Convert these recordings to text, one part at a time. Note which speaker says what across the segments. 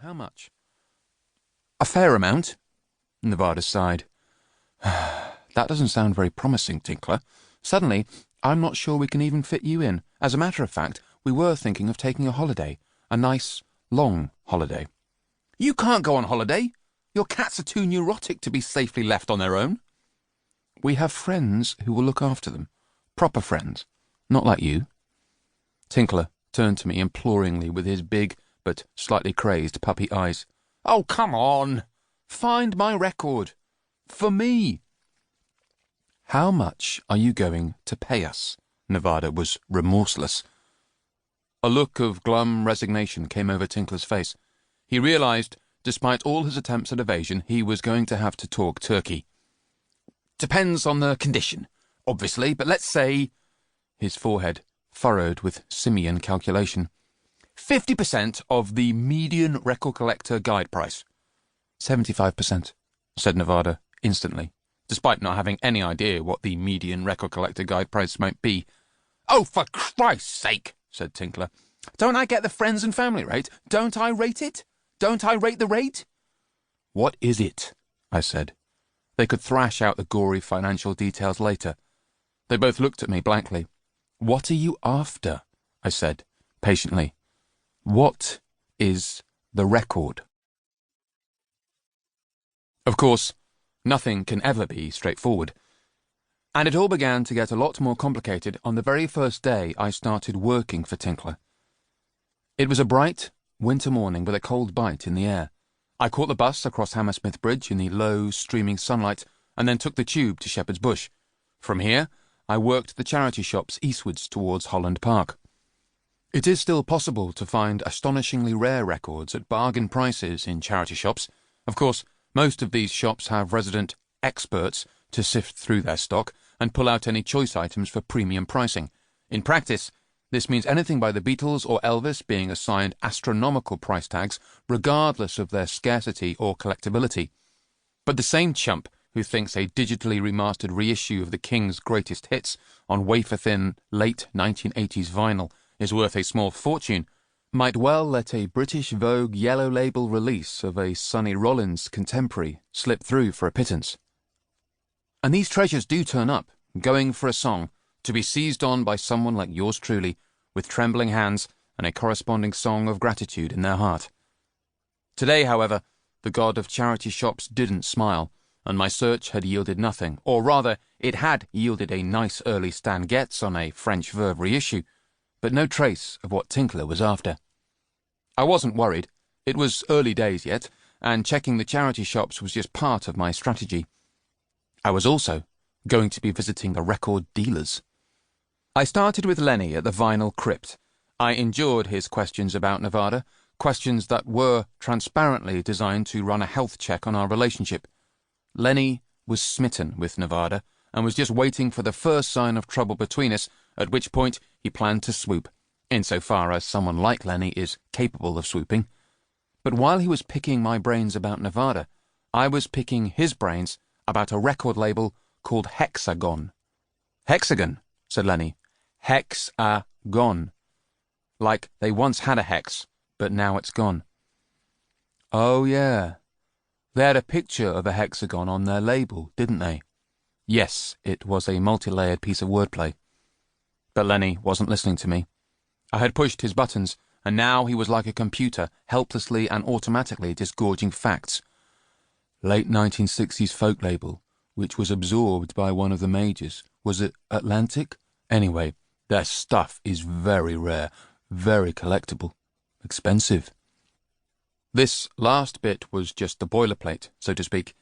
Speaker 1: how much?" "A fair amount," Nevada sighed. "That doesn't sound very promising, Tinkler. Suddenly, I'm not sure we can even fit you in. As a matter of fact, we were thinking of taking a holiday. A nice, long holiday." "You can't go on holiday. Your cats are too neurotic to be safely left on their own." "We have friends who will look after them. Proper friends. Not like you." Tinkler turned to me imploringly with his big but slightly crazed puppy eyes. "Oh, come on. Find my record. For me." "How much are you going to pay us?" Nevada was remorseless. A look of glum resignation came over Tinkler's face. He realized, despite all his attempts at evasion, he was going to have to talk turkey. "Depends on the condition, obviously, but let's say," his forehead furrowed with simian calculation, 50% of the median record collector guide price. 75%, said Nevada instantly, despite not having any idea what the median record collector guide price might be. "Oh, for Christ's sake," said Tinkler. "Don't I get the friends and family rate? Don't I rate it? Don't I rate the rate?" "What is it?" I said. They could thrash out the gory financial details later. They both looked at me blankly. "What are you after?" I said, patiently. "What is the record?" Of course, nothing can ever be straightforward. And it all began to get a lot more complicated on the very first day I started working for Tinkler. It was a bright, winter morning with a cold bite in the air. I caught the bus across Hammersmith Bridge in the low, streaming sunlight and then took the tube to Shepherd's Bush. From here, I worked the charity shops eastwards towards Holland Park. It is still possible to find astonishingly rare records at bargain prices in charity shops. Of course, most of these shops have resident experts to sift through their stock and pull out any choice items for premium pricing. In practice, this means anything by the Beatles or Elvis being assigned astronomical price tags, regardless of their scarcity or collectability. But the same chump who thinks a digitally remastered reissue of the King's greatest hits on wafer-thin late 1980s vinyl is worth a small fortune might well let a British Vogue yellow label release of a Sonny Rollins contemporary slip through for a pittance. And these treasures do turn up, going for a song, to be seized on by someone like yours truly, with trembling hands and a corresponding song of gratitude in their heart. Today, however, the god of charity shops didn't smile, and my search had yielded nothing, or rather, it had yielded a nice early Stan Getz on a French Verve reissue, but no trace of what Tinkler was after. I wasn't worried. It was early days yet, and checking the charity shops was just part of my strategy. I was also going to be visiting the record dealers. I started with Lenny at the Vinyl Crypt. I endured his questions about Nevada, questions that were transparently designed to run a health check on our relationship. Lenny was smitten with Nevada and was just waiting for the first sign of trouble between us, at which point he planned to swoop, insofar as someone like Lenny is capable of swooping. But while he was picking my brains about Nevada, I was picking his brains about a record label called Hexagon. "Hexagon," said Lenny. "Hex-a-gon. Like they once had a hex, but now it's gone." "Oh, yeah. They had a picture of a hexagon on their label, didn't they?" Yes, it was a multi-layered piece of wordplay. But Lenny wasn't listening to me. I had pushed his buttons, and now he was like a computer, helplessly and automatically disgorging facts. Late 1960s folk label, which was absorbed by one of the majors. Was it Atlantic? Anyway, their stuff is very rare, very collectible, expensive. This last bit was just the boilerplate, so to speak,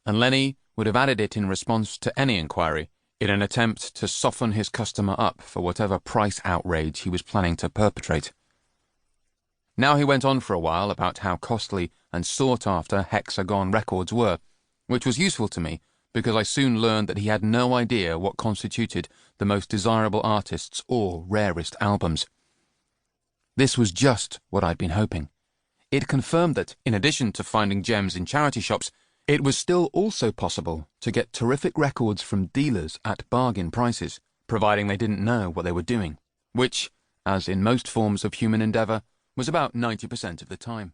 Speaker 1: and Lenny would have added it in response to any inquiry, in an attempt to soften his customer up for whatever price outrage he was planning to perpetrate. Now he went on for a while about how costly and sought-after Hexagon records were, which was useful to me because I soon learned that he had no idea what constituted the most desirable artists or rarest albums. This was just what I'd been hoping. It confirmed that, in addition to finding gems in charity shops, it was still also possible to get terrific records from dealers at bargain prices, providing they didn't know what they were doing, which, as in most forms of human endeavour, was about 90% of the time.